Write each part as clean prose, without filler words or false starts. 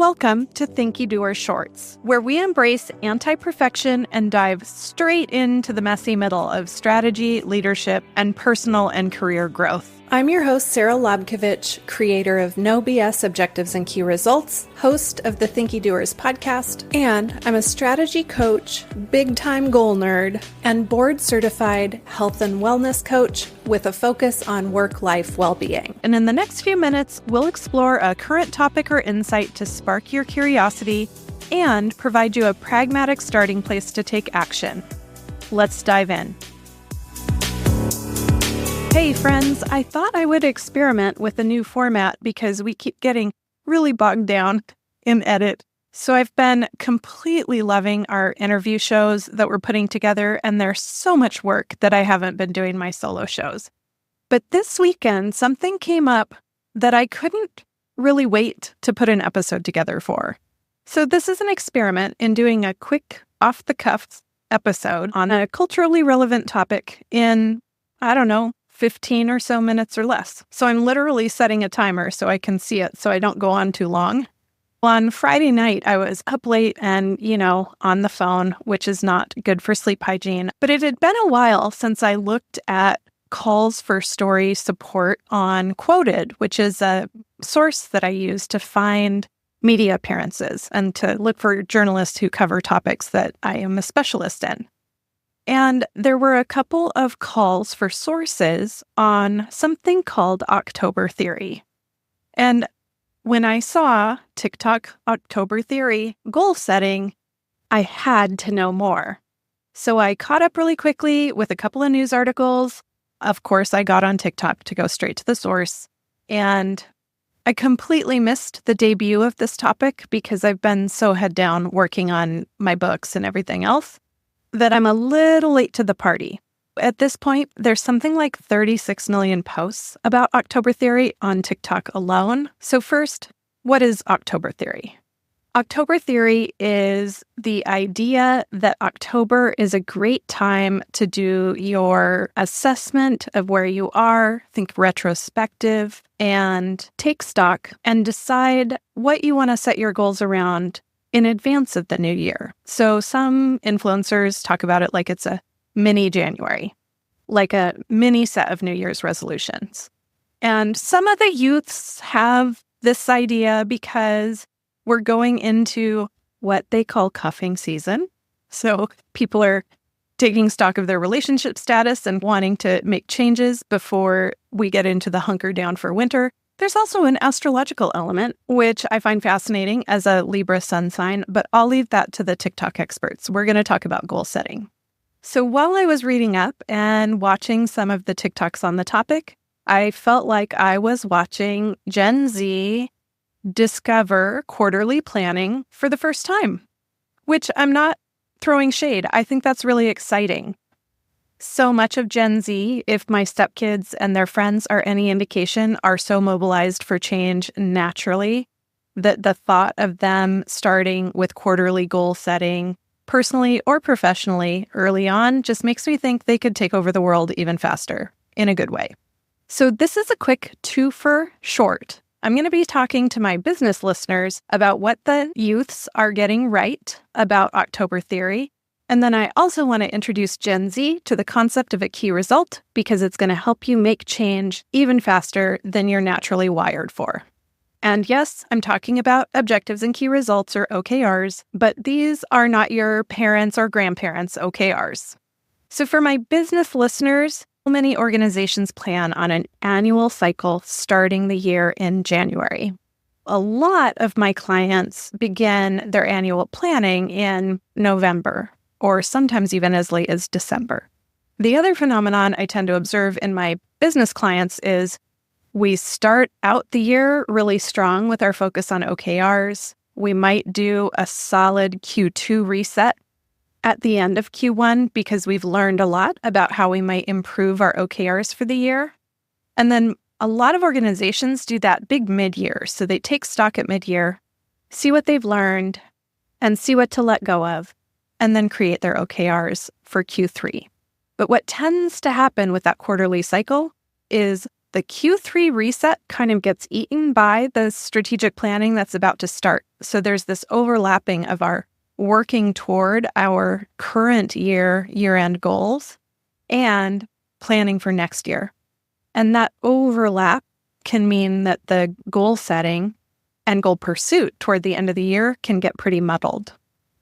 Welcome to Thinkydoer Shorts, where we embrace anti-perfection and dive straight into the messy middle of strategy, leadership, and personal and career growth. I'm your host, Sarah Labkovich, creator of No BS Objectives and Key Results, host of the Thinkydoers podcast, and I'm a strategy coach, big-time goal nerd, and board-certified health and wellness coach with a focus on work-life well-being. And in the next few minutes, we'll explore a current topic or insight to spark your curiosity and provide you a pragmatic starting place to take action. Let's dive in. Hey friends, I thought I would experiment with a new format because we keep getting really bogged down in edit. So I've been completely loving our interview shows that we're putting together, and there's so much work that I haven't been doing my solo shows. But this weekend, something came up that I couldn't really wait to put an episode together for. So this is an experiment in doing a quick off-the-cuff episode on a culturally relevant topic in, 15 or so minutes or less. So I'm literally setting a timer so I can see it so I don't go on too long. On Friday night, I was up late and, on the phone, which is not good for sleep hygiene. But it had been a while since I looked at calls for story support on Quoted, which is a source that I use to find media appearances and to look for journalists who cover topics that I am a specialist in. And there were a couple of calls for sources on something called October Theory. And when I saw TikTok October Theory goal setting, I had to know more. So I caught up really quickly with a couple of news articles. Of course, I got on TikTok to go straight to the source. And I completely missed the debut of this topic because I've been so head down working on my books and everything else that I'm a little late to the party. At this point, there's something like 36 million posts about October Theory on TikTok alone. So first, what is October Theory? October Theory is the idea that October is a great time to do your assessment of where you are, think retrospective, and take stock and decide what you want to set your goals around in advance of the new year. So some influencers talk about it like it's a mini January, like a mini set of New Year's resolutions. And some of the youths have this idea because we're going into what they call cuffing season. So people are taking stock of their relationship status and wanting to make changes before we get into the hunker down for winter. There's also an astrological element, which I find fascinating as a Libra sun sign, but I'll leave that to the TikTok experts. We're going to talk about goal setting. So while I was reading up and watching some of the TikToks on the topic, I felt like I was watching Gen Z discover quarterly planning for the first time, which I'm not throwing shade. I think that's really exciting. So much of Gen Z, if my stepkids and their friends are any indication, are so mobilized for change naturally that the thought of them starting with quarterly goal setting, personally or professionally, early on, just makes me think they could take over the world even faster, in a good way. So this is a quick twofer short. I'm going to be talking to my business listeners about what the youths are getting right about October Theory. And then I also want to introduce Gen Z to the concept of a key result because it's going to help you make change even faster than you're naturally wired for. And yes, I'm talking about objectives and key results, or OKRs, but these are not your parents' or grandparents' OKRs. So for my business listeners, many organizations plan on an annual cycle starting the year in January. A lot of my clients begin their annual planning in November, or sometimes even as late as December. The other phenomenon I tend to observe in my business clients is we start out the year really strong with our focus on OKRs. We might do a solid Q2 reset at the end of Q1 because we've learned a lot about how we might improve our OKRs for the year. And then a lot of organizations do that big mid-year. So they take stock at mid-year, see what they've learned, and see what to let go of, and then create their OKRs for Q3. But what tends to happen with that quarterly cycle is the Q3 reset kind of gets eaten by the strategic planning that's about to start. So there's this overlapping of our working toward our current year-end goals and planning for next year. And that overlap can mean that the goal setting and goal pursuit toward the end of the year can get pretty muddled.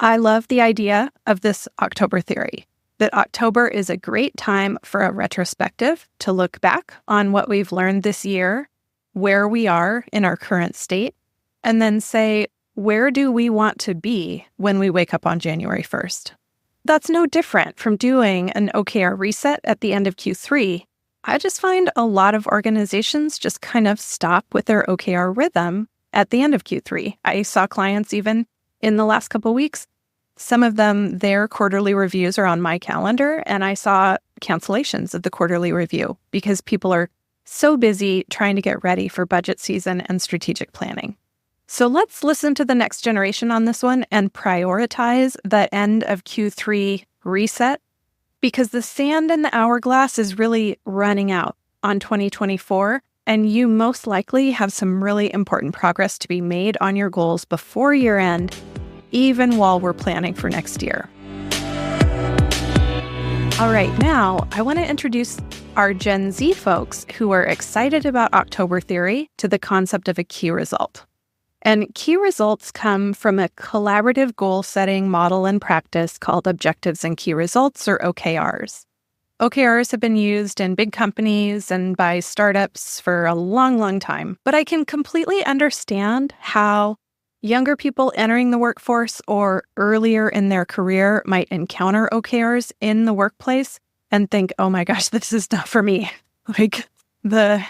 I love the idea of this October theory, that October is a great time for a retrospective to look back on what we've learned this year, where we are in our current state, and then say, where do we want to be when we wake up on January 1st? That's no different from doing an OKR reset at the end of Q3. I just find a lot of organizations just kind of stop with their OKR rhythm at the end of Q3. I saw clients even in the last couple of weeks. Some of them, their quarterly reviews are on my calendar, and I saw cancellations of the quarterly review because people are so busy trying to get ready for budget season and strategic planning. So let's listen to the next generation on this one and prioritize the end of Q3 reset, because the sand in the hourglass is really running out on 2024, and you most likely have some really important progress to be made on your goals before year end, even while we're planning for next year. All right, now I want to introduce our Gen Z folks who are excited about October theory to the concept of a key result. And key results come from a collaborative goal-setting model and practice called objectives and key results, or OKRs. OKRs have been used in big companies and by startups for a long, long time. But I can completely understand how younger people entering the workforce or earlier in their career might encounter OKRs in the workplace and think, oh my gosh, this is not for me. Like the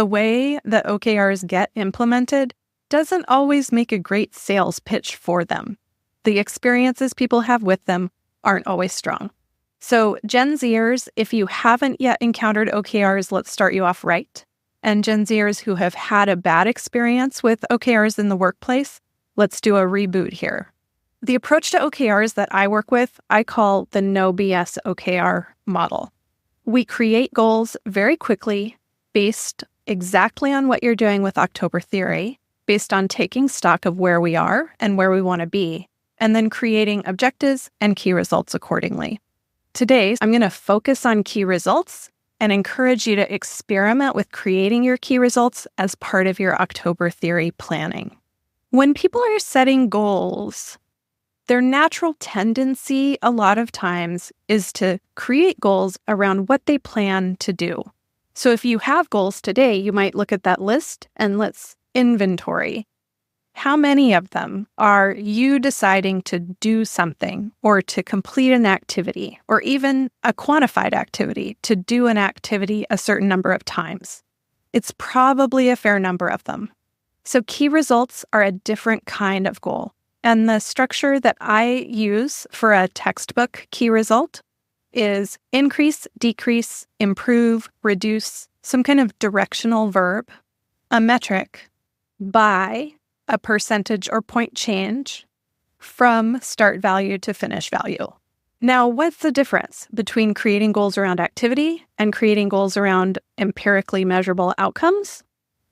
way that OKRs get implemented doesn't always make a great sales pitch for them. The experiences people have with them aren't always strong. So Gen Zers, if you haven't yet encountered OKRs, let's start you off right. And Gen Zers who have had a bad experience with OKRs in the workplace, let's do a reboot here. The approach to OKRs that I work with, I call the no BS OKR model. We create goals very quickly based exactly on what you're doing with October theory, based on taking stock of where we are and where we want to be, and then creating objectives and key results accordingly. Today, I'm going to focus on key results and encourage you to experiment with creating your key results as part of your October theory planning. When people are setting goals, their natural tendency a lot of times is to create goals around what they plan to do. So if you have goals today, you might look at that list and let's inventory. How many of them are you deciding to do something or to complete an activity or even a quantified activity, to do an activity a certain number of times? It's probably a fair number of them. So key results are a different kind of goal. And the structure that I use for a textbook key result is increase, decrease, improve, reduce, some kind of directional verb, a metric, by a percentage or point change from start value to finish value. Now, what's the difference between creating goals around activity and creating goals around empirically measurable outcomes?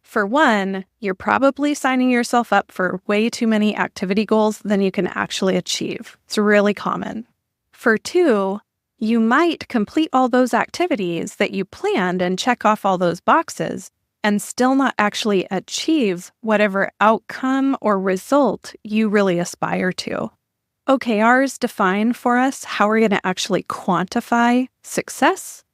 For one, you're probably signing yourself up for way too many activity goals than you can actually achieve. It's really common. For two, you might complete all those activities that you planned and check off all those boxes and still not actually achieve whatever outcome or result you really aspire to. OKRs define for us how we're going to actually quantify success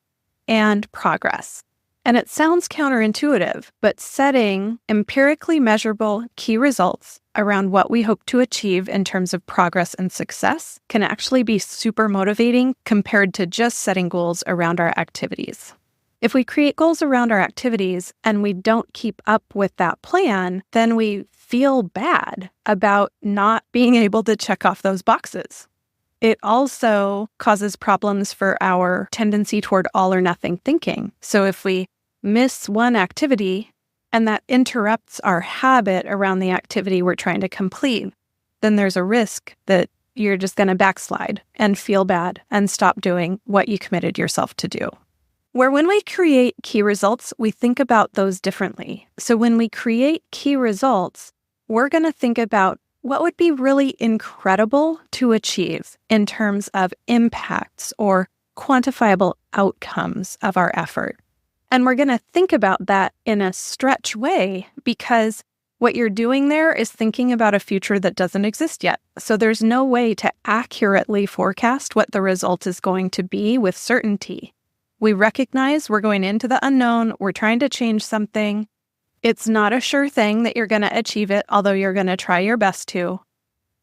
and progress. And it sounds counterintuitive, but setting empirically measurable key results around what we hope to achieve in terms of progress and success can actually be super motivating compared to just setting goals around our activities. If we create goals around our activities and we don't keep up with that plan, then we feel bad about not being able to check off those boxes. It also causes problems for our tendency toward all or nothing thinking. So if we miss one activity and that interrupts our habit around the activity we're trying to complete, then there's a risk that you're just going to backslide and feel bad and stop doing what you committed yourself to do. Where when we create key results, we think about those differently. So when we create key results, we're going to think about what would be really incredible to achieve in terms of impacts or quantifiable outcomes of our effort. And we're going to think about that in a stretch way because what you're doing there is thinking about a future that doesn't exist yet. So there's no way to accurately forecast what the result is going to be with certainty. We recognize we're going into the unknown. We're trying to change something. It's not a sure thing that you're going to achieve it, although you're going to try your best to.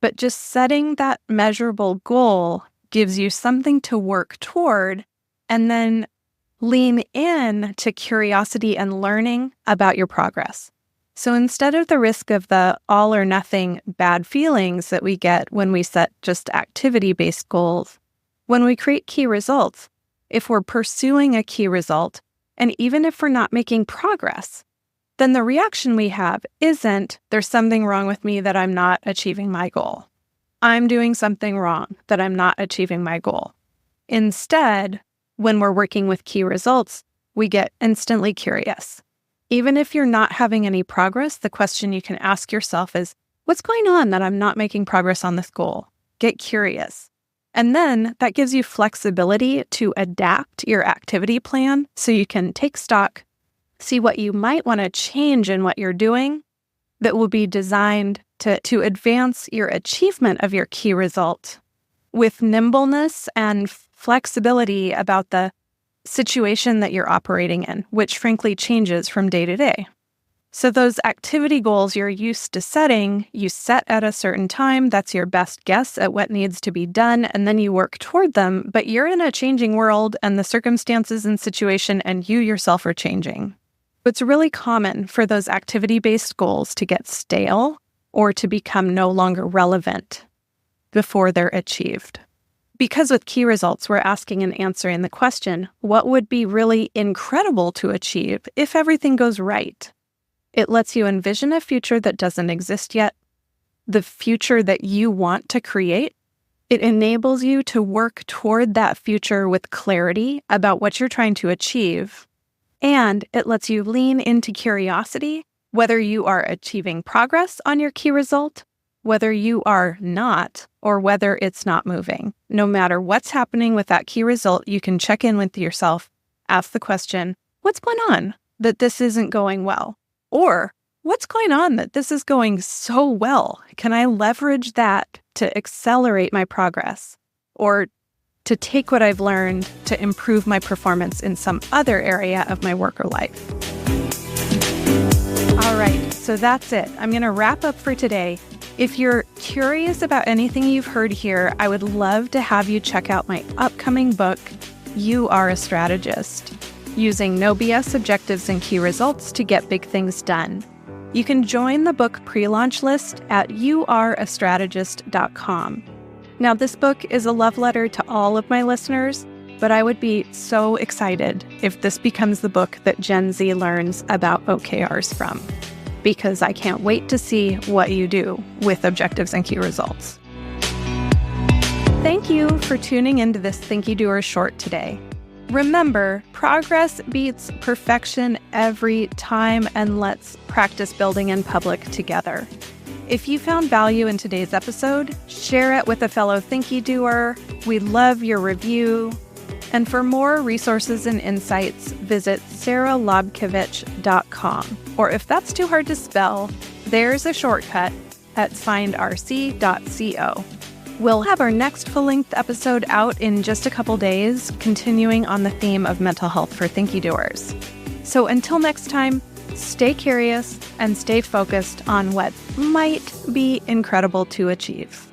But just setting that measurable goal gives you something to work toward, and then lean in to curiosity and learning about your progress. So instead of the risk of the all or nothing bad feelings that we get when we set just activity-based goals, when we create key results, if we're pursuing a key result, and even if we're not making progress, then the reaction we have isn't, there's something wrong with me that I'm not achieving my goal. I'm doing something wrong that I'm not achieving my goal. Instead, when we're working with key results, we get instantly curious. Even if you're not having any progress, the question you can ask yourself is, what's going on that I'm not making progress on this goal? Get curious. And then that gives you flexibility to adapt your activity plan so you can take stock, see what you might want to change in what you're doing that will be designed to advance your achievement of your key result with nimbleness and flexibility about the situation that you're operating in, which frankly changes from day to day. So those activity goals you're used to setting, you set at a certain time, that's your best guess at what needs to be done, and then you work toward them, but you're in a changing world and the circumstances and situation and you yourself are changing. It's really common for those activity-based goals to get stale or to become no longer relevant before they're achieved. Because with key results, we're asking and answering the question, what would be really incredible to achieve if everything goes right? It lets you envision a future that doesn't exist yet, the future that you want to create. It enables you to work toward that future with clarity about what you're trying to achieve. And it lets you lean into curiosity, whether you are achieving progress on your key result, whether you are not, or whether it's not moving. No matter what's happening with that key result, you can check in with yourself, ask the question, what's going on that this isn't going well? Or what's going on that this is going so well? Can I leverage that to accelerate my progress or to take what I've learned to improve my performance in some other area of my work or life? All right, so that's it. I'm going to wrap up for today. If you're curious about anything you've heard here, I would love to have you check out my upcoming book, You Are a Strategist, Using No BS Objectives and Key Results to Get Big Things Done. You can join the book pre-launch list at youareastrategist.com. Now, this book is a love letter to all of my listeners, but I would be so excited if this becomes the book that Gen Z learns about OKRs from, because I can't wait to see what you do with objectives and key results. Thank you for tuning into this Thinkydoer short today. Remember, progress beats perfection every time, and let's practice building in public together. If you found value in today's episode, share it with a fellow Thinkydoer. We love your review. And for more resources and insights, visit saralobkovich.com. Or if that's too hard to spell, there's a shortcut at findrc.co. We'll have our next full-length episode out in just a couple days, continuing on the theme of mental health for Thinkydoers. So until next time, stay curious and stay focused on what might be incredible to achieve.